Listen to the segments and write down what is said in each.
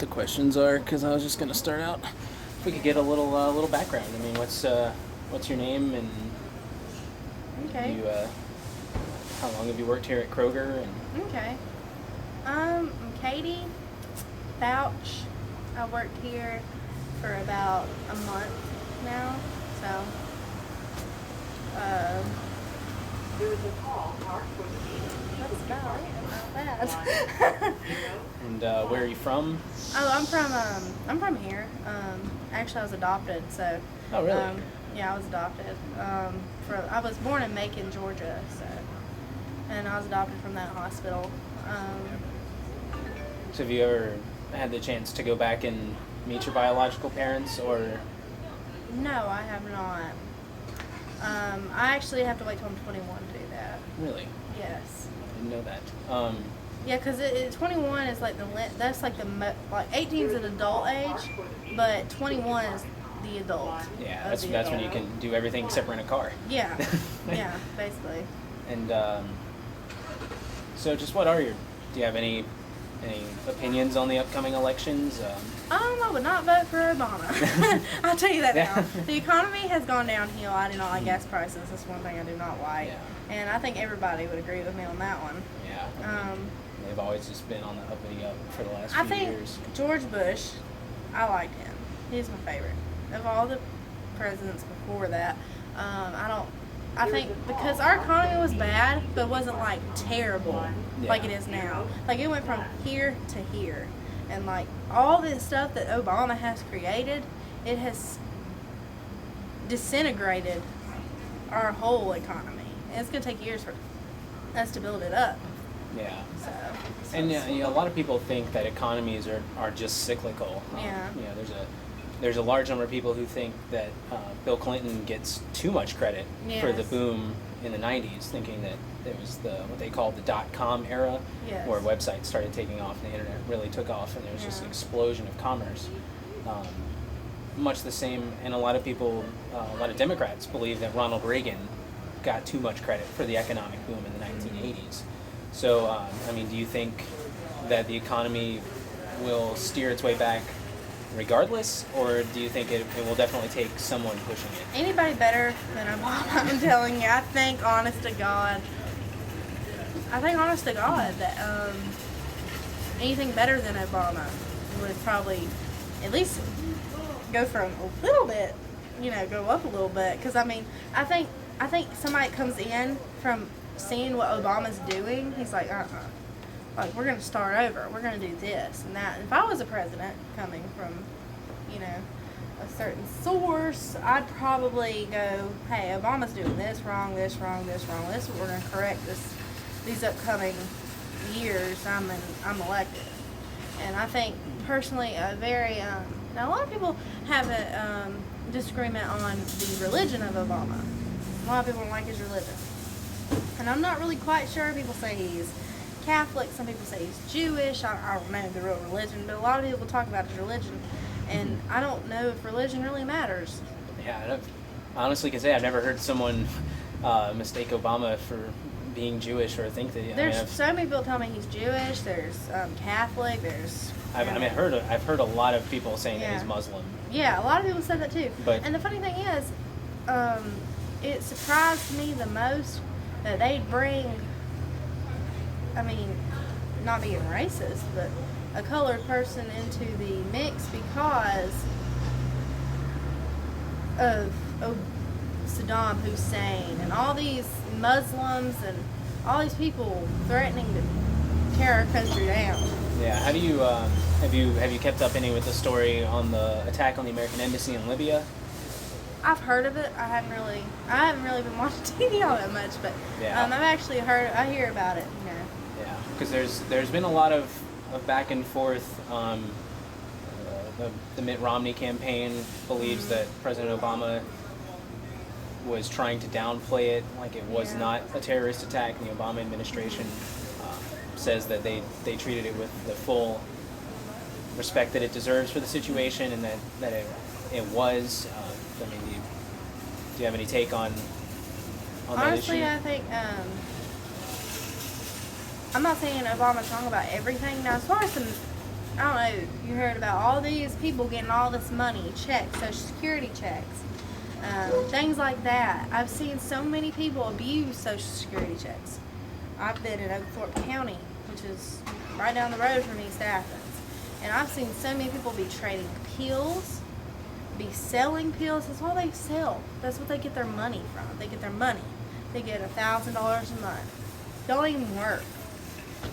the questions are, because I was just gonna start out. If we could get a little background. I mean, what's your name, and Okay. how long have you worked here at Kroger? And Okay. I'm Katie Fouch. I worked here for about a month now, so. That's about it. Not bad. and where are you from? Oh, I'm from here. Actually, I was adopted, so. Oh, really? Yeah, I was adopted. I was born in Macon, Georgia, so, and I was adopted from that hospital. So have you ever had the chance to go back and meet your biological parents, or? No, I have not. I actually have to wait till I'm 21 to do that. Really? Yes. I didn't know that. Yeah, because 21 is like that's like like 18 is an adult age, but 21 is the adult. Yeah, that's when you can do everything except rent a car. Yeah, yeah, basically. And so just do you have any opinions on the upcoming elections? I would not vote for Obama. I'll tell you that now. The economy has gone downhill. I do not like gas prices. That's one thing I do not like. Yeah. And I think everybody would agree with me on that one. Yeah. They've always just been on the uppity up for the last I few think years. George Bush, I liked him. He's my favorite. Of all the presidents before that, I think because our economy was bad, but wasn't like terrible like it is now. Like it went from here to here. And like all this stuff that Obama has created, it has disintegrated our whole economy. And it's going to take years for us to build it up. Yeah. So And a lot of people think that economies are just cyclical. Yeah. There's a large number of people who think that Bill Clinton gets too much credit for the Yes. boom in the 90s, thinking that it was what they called the dot-com era, Yes. where websites started taking off and the internet really took off, and there was just an explosion of commerce. Much the same, and a lot of people, a lot of Democrats believe that Ronald Reagan got too much credit for the economic boom in the 1980s. So, do you think that the economy will steer its way back regardless, or do you think it will definitely take someone pushing it? Anybody better than Obama, I'm telling you. I think, honest to God, that anything better than Obama would probably at least go from a little bit, go up a little bit. Because, I think somebody comes in from seeing what Obama's doing, he's like, like, we're going to start over. We're going to do this and that. If I was a president coming from, a certain source, I'd probably go, hey, Obama's doing this wrong, this wrong, this wrong. This is what we're going to correct these upcoming years I'm elected. And I think, personally, now a lot of people have a disagreement on the religion of Obama. A lot of people don't like his religion. And I'm not really quite sure. People say he's Catholic, some people say he's Jewish. I don't know the real religion, but a lot of people talk about his religion, and I don't know if religion really matters. Yeah, I honestly can say I've never heard someone mistake Obama for being Jewish or think that. There's so many people tell me he's Jewish. There's Catholic. There's. I've heard a lot of people saying that he's Muslim. Yeah, a lot of people said that too. And the funny thing is, it surprised me the most that they'd bring. Not being racist, but a colored person into the mix because of Saddam Hussein and all these Muslims and all these people threatening to tear our country down. Yeah. How do you have you kept up any with the story on the attack on the American embassy in Libya? I've heard of it. I haven't really been watching TV all that much, but Yeah. I hear about it. Yeah, because there's been a lot of back and forth. The Mitt Romney campaign believes that President Obama was trying to downplay it, like it was not a terrorist attack, and the Obama administration says that they treated it with the full respect that it deserves for the situation, and that it was. Do you have any take on Honestly, that issue? I think I'm not saying Obama's wrong about everything. Now, as far as I don't know, you heard about all these people getting all this money, checks, Social Security checks, things like that. I've seen so many people abuse Social Security checks. I've been in Oglethorpe County, which is right down the road from East Athens. And I've seen so many people be trading pills, be selling pills. That's all they sell. That's what they get their money from. They get their money. They get $1,000 a month. Don't even work.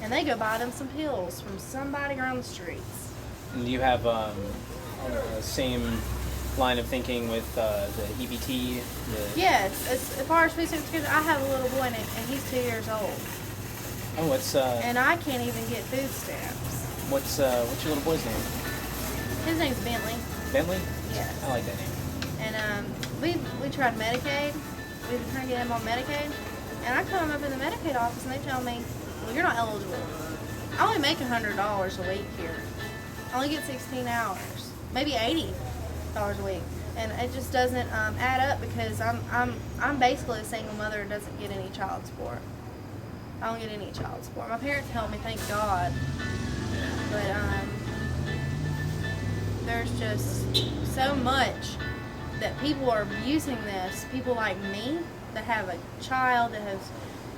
And they go buy them some pills from somebody around the streets. And do you have the same line of thinking with the EBT? Yes, as far as food stamps goes, I have a little boy and he's 2 years old. Oh, what's And I can't even get food stamps. what's your little boy's name? His name's Bentley. Bentley? Yes. I like that name. And we tried Medicaid. We've been trying to get him on Medicaid. And I come up in the Medicaid office and they tell me, well, you're not eligible. I only make $100 a week here. I only get 16 hours, maybe $80 a week, and it just doesn't add up because I'm basically a single mother who doesn't get any child support. I don't get any child support. My parents help me, thank God, but there's just so much that people are abusing this. People like me that have a child that has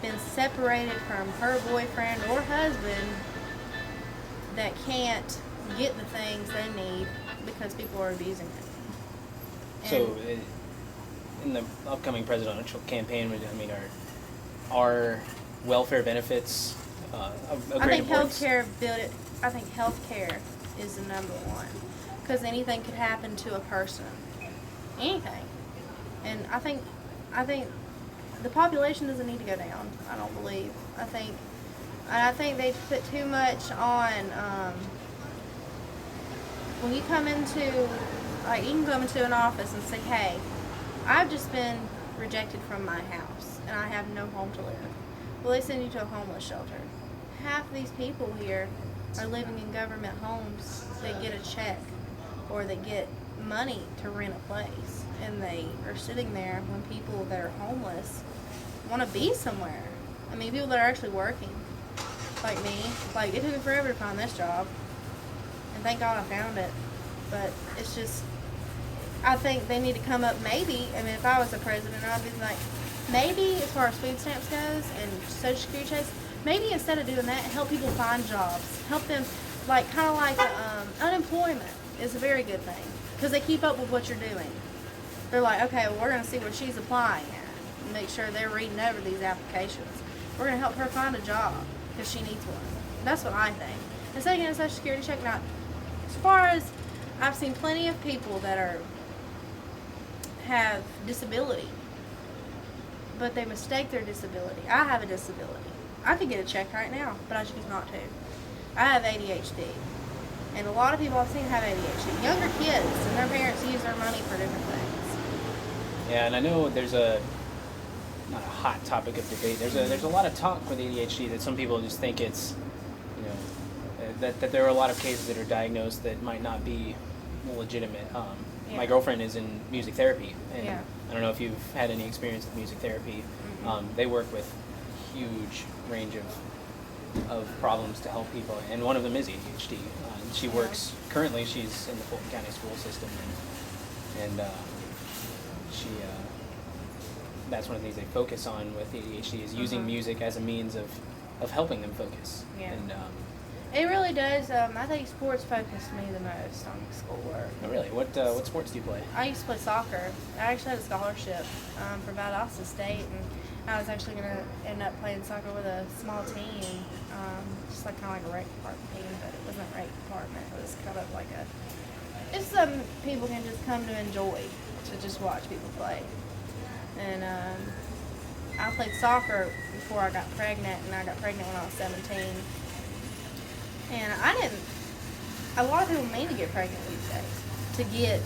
been separated from her boyfriend or husband that can't get the things they need because people are abusing it. So, in the upcoming presidential campaign, I mean, are welfare benefits a I great think importance? I think healthcare is the number one because anything could happen to a person, anything, and I think the population doesn't need to go down. I don't believe. I think they put too much on. When you come into, like, you can come into an office and say, hey, I've just been rejected from my house and I have no home to live. Well, they send you to a homeless shelter. Half of these people here are living in government homes. They get a check or they get money to rent a place, and they are sitting there when people that are homeless want to be somewhere. I mean, people that are actually working, like me. Like, it took me forever to find this job, and thank God I found it. But it's just, I think they need to come up maybe, I mean, if I was the president, I'd be like, maybe as far as food stamps goes and Social Security checks, maybe instead of doing that, help people find jobs. Help them, like, kind of like unemployment is a very good thing because they keep up with what you're doing. They're like, okay, well, we're going to see what she's applying at and make sure they're reading over these applications. We're going to help her find a job because she needs one. That's what I think. Instead of getting a Social Security check, now, as far as I've seen plenty of people that have disability, but they mistake their disability. I have a disability. I could get a check right now, but I choose not to. I have ADHD. And a lot of people I've seen have ADHD. Younger kids, and their parents use their money for different things. Yeah, and I know there's not a hot topic of debate. There's a lot of talk with ADHD that some people just think it's, you know, that there are a lot of cases that are diagnosed that might not be legitimate. My girlfriend is in music therapy, and I don't know if you've had any experience with music therapy. Mm-hmm. They work with a huge range of problems to help people, and one of them is ADHD. She works currently. She's in the Fulton County school system, and she that's one of the things they focus on with ADHD is using music as a means of helping them focus. Yeah. And It really does. I think sports focused me the most on schoolwork. oh, really, what sports do you play? I used to play soccer. I actually had a scholarship for Valdosta State, and I was actually going to end up playing soccer with a small team, just like kind of like a rec department team, but it wasn't a rec department. It was kind of like it's something people can just come to enjoy, to just watch people play. And I played soccer before I got pregnant, and I got pregnant when I was 17. And a lot of people mean to get pregnant these days to get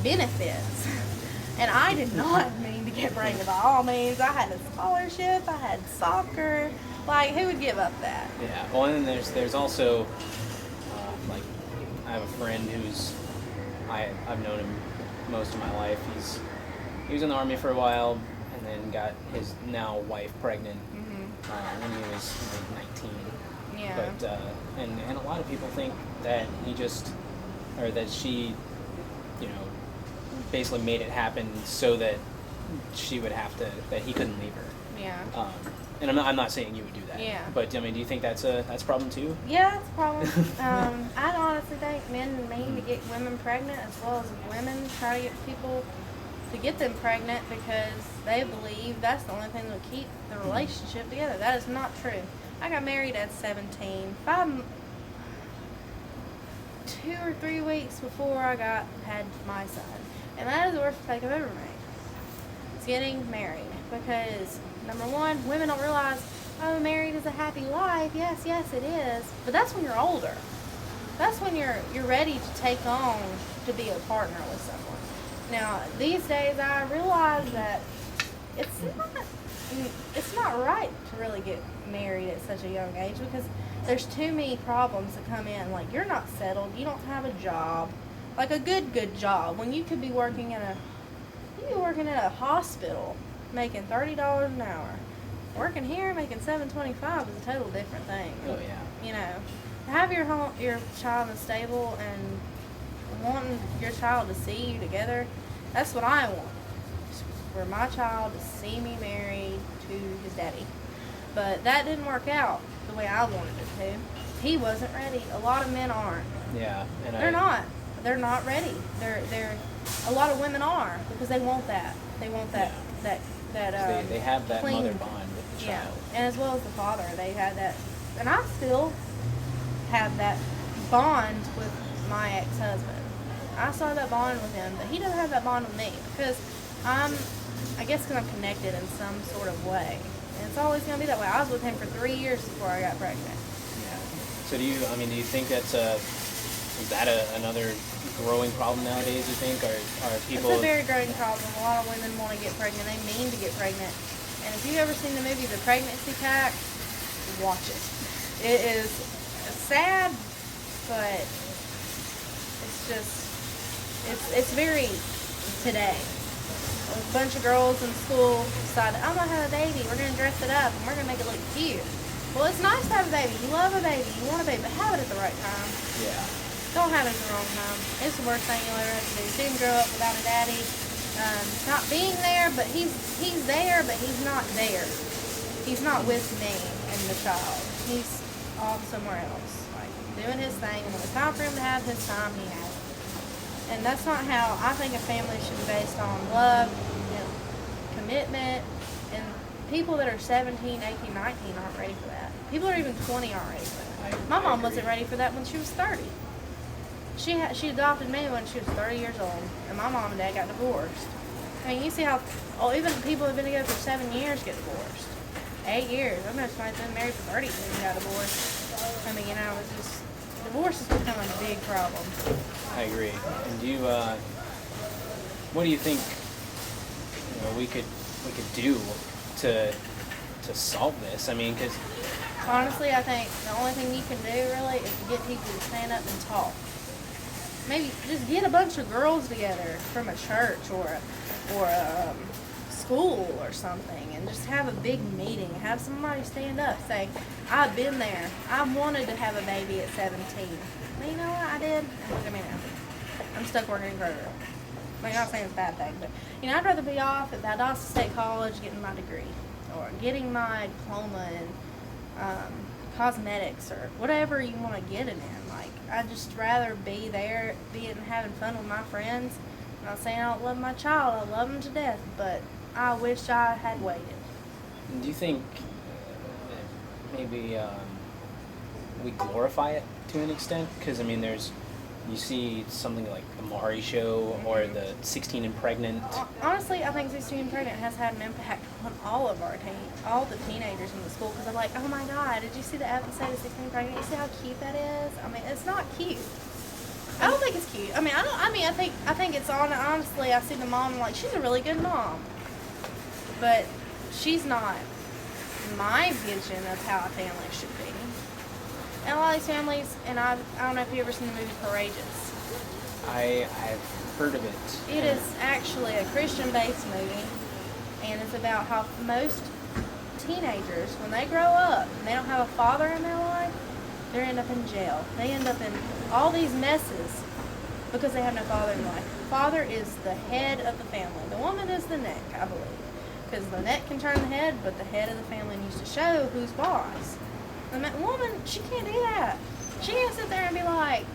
benefits. And I did not mean to get pregnant by all means. I had a scholarship, I had soccer. Like, who would give up that? Yeah, well, and then there's also, like, I have a friend who's, I've known him most of my life. He was in the Army for a while, and then got his now wife pregnant when he was like 19. Yeah. But and a lot of people think that he just, or that she, you know, basically made it happen so that she would have to, that he couldn't leave her. Yeah. And I'm not saying you would do that. Yeah. But I mean, do you think that's a problem too? Yeah, it's a problem. I honestly think men mean to get women pregnant as well as women try to get people to get them pregnant because they believe that's the only thing that will keep the relationship together. That is not true. I got married at 17. 2 or 3 weeks before I had my son. And that is the worst mistake I've ever made. It's getting married. Because, number one, women don't realize, oh, married is a happy life. Yes, it is. But that's when you're older. That's when you're ready to take on to be a partner with someone. Now, these days I realize that it's not right to really get married at such a young age because there's too many problems that come in. Like, you're not settled. You don't have a job. Like a good job. When you could be working at a hospital making $30 an hour. Working here making $7.25 is a total different thing. Oh yeah. You know, to have your child in stable and wanting your child to see you together, that's what I want. For my child to see me married to his daddy. But that didn't work out the way I wanted it to. He wasn't ready. A lot of men aren't. Yeah. And They're not. They're not ready. They're a lot of women are because they want that. They want that they have that clean, mother bond with the child. Yeah, and as well as the father, they had that, and I still have that bond with my ex-husband. I saw that bond with him, but he doesn't have that bond with me because I guess because I'm connected in some sort of way, and it's always going to be that way. I was with him for 3 years before I got pregnant. Yeah. So do you think that's is that another growing problem nowadays, you think? Or are people... It's a very growing problem. A lot of women want to get pregnant. They mean to get pregnant. And if you've ever seen the movie The Pregnancy Pact, watch it. It is sad, but it's very today. A bunch of girls in school decided, I'm going to have a baby. We're going to dress it up, and we're going to make it look cute. Well, it's nice to have a baby. You love a baby. You want a baby, but have it at the right time. Yeah. Don't have it at the wrong time. It's the worst thing you'll ever have to do. See him grow up without a daddy. Not being there, but he's there, but he's not there. He's not with me and the child. He's off somewhere else, like doing his thing. And when it's time for him to have his time, he has it. And that's not how I think a family should be based on love and commitment. And people that are 17, 18, 19 aren't ready for that. People that are even 20 aren't ready for that. My mom wasn't ready for that when she was 30. She adopted me when she was 30 years old, and my mom and dad got divorced. I mean, you see how, even people who've been together for 7 years get divorced. 8 years. I've known somebody that's been married for 30 years and got divorced. I mean, it's just, divorce has become a big problem. I agree. And do you, what do you think, we could do to solve this? I mean, because... Honestly, I think the only thing you can do, really, is to get people to stand up and talk. Maybe just get a bunch of girls together from a church or a school or something and just have a big meeting. Have somebody stand up, say, I've been there. I wanted to have a baby at 17. Well, you know what I did? And look at me now. I'm stuck working in Kroger. I mean, I'm not saying it's a bad thing, but, I'd rather be off at Valdosta State College getting my degree or getting my diploma in cosmetics or whatever you want to get it in. Like, I'd just rather be there, having fun with my friends. I'm not saying I don't love my child. I love him to death, but I wish I had waited. Do you think maybe we glorify it to an extent? Because, you see something like the Maury Show or the 16 and Pregnant. Honestly, I think 16 and Pregnant has had an impact on all of all the teenagers in the school, because I'm like, oh my God, did you see the episode of 16 and Pregnant? You see how cute that is? It's not cute. I don't think it's cute. I think it's honestly, I see the mom, like, she's a really good mom. But she's not my vision of how a family should be. And a lot of these families, and I don't know if you've ever seen the movie Courageous. I've heard of it. It is actually a Christian-based movie, and it's about how most teenagers, when they grow up and they don't have a father in their life, They end up in jail. They end up in all these messes because they have no father in life. Father is the head of the family. The woman is the neck, I believe. Because the neck can turn the head, but the head of the family needs to show who's boss. The woman, she can't do that. She can't sit there and be like,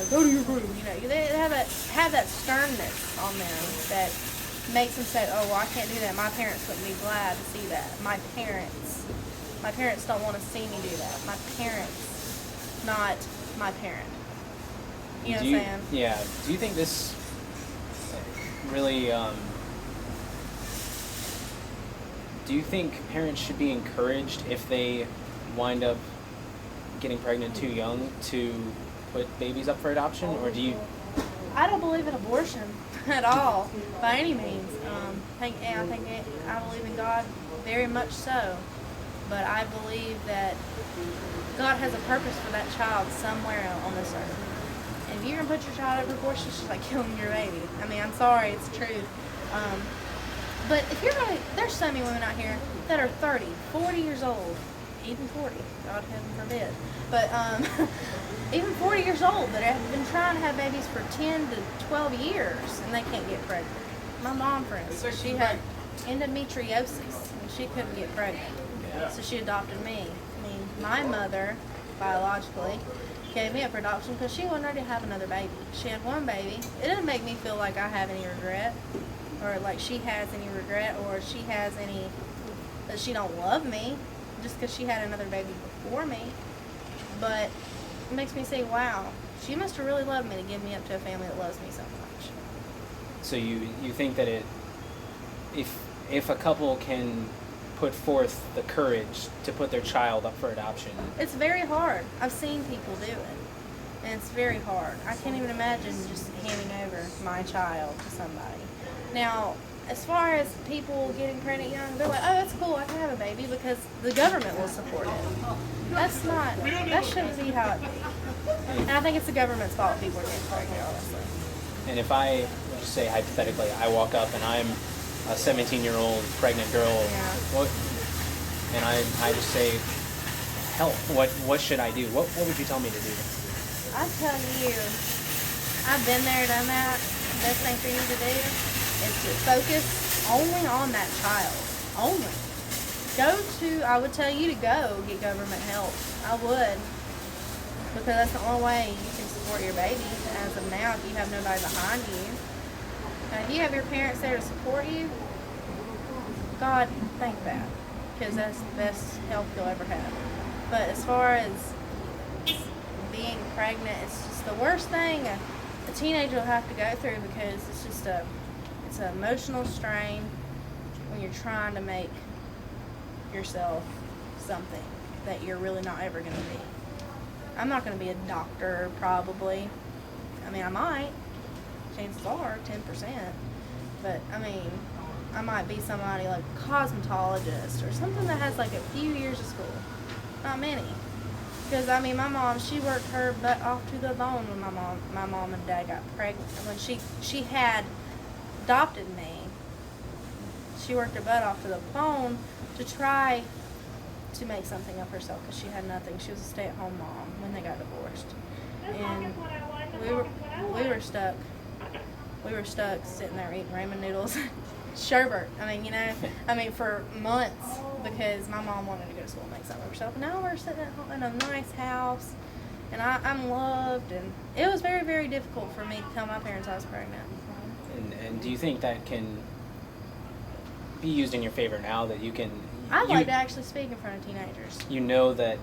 go to your room. They have that sternness on them that makes them say, oh, well, I can't do that. My parents wouldn't be glad to see that. My parents don't want to see me do that. My parents, not my parent. You know what I'm saying? Yeah. Do you think this really, do you think parents should be encouraged if they wind up getting pregnant too young to put babies up for adoption, or do you? I don't believe in abortion at all, by any means. I believe in God very much so, but I believe that God has a purpose for that child somewhere on this earth. And if you're gonna put your child up for abortion, it's just like killing your baby. I mean, I'm sorry, it's the truth. But if you're gonna, there's so many women out here that are 30, 40 years old, even 40, God heaven forbid. But even 40 years old that have been trying to have babies for 10 to 12 years and they can't get pregnant. My mom, for instance, she had endometriosis and she couldn't get pregnant. So she adopted me. I mean, my mother, biologically, gave me up for adoption because she wasn't ready to have another baby. She had one baby. It didn't make me feel like I have any regret, or like she has any regret, or she has any, that she don't love me just because she had another baby before me. But it makes me say, wow, she must have really loved me to give me up to a family that loves me so much. So you think that if a couple can put forth the courage to put their child up for adoption, it's very hard. I've seen people do it, and it's very hard. I can't even imagine just handing over my child to somebody. Now, as far as people getting pregnant young, they're like, oh, that's cool, I can have a baby because the government will support it. That's not, that shouldn't be how it be. And I think it's the government's fault people are getting pregnant, honestly. and if I just say hypothetically, I walk up and I'm a 17-year-old pregnant girl, and I just say, help, what should I do? What would you tell me to do? I tell you, I've been there, done that. The best thing for you to do is to focus only on that child. Only. I would tell you to go get government help. I would. Because that's the only way you can support your baby as of now if you have nobody behind you. Now, if you have your parents there to support you, God, thank that. Because that's the best help you'll ever have. But as far as being pregnant, it's just the worst thing a teenager will have to go through, because it's just it's an emotional strain when you're trying to make yourself something that you're really not ever going to be. I'm not going to be a doctor, probably. I mean, I might. Chances are 10%. But, I mean, I might be somebody like a cosmetologist or something that has like a few years of school. Not many. Because, I mean, my mom, she worked her butt off to the bone when my mom and dad got pregnant. When she had adopted me, she worked her butt off to the bone to try to make something of herself because she had nothing. She was a stay-at-home mom when they got divorced. And we were stuck. We were stuck sitting there eating ramen noodles, sherbet. I mean, for months, because my mom wanted to go to school and make something of herself. And now we're sitting at home in a nice house, and I'm loved. And it was very, very difficult for me to tell my parents I was pregnant. And do you think that can be used in your favor now that you can? I'd like to actually speak in front of teenagers. You know that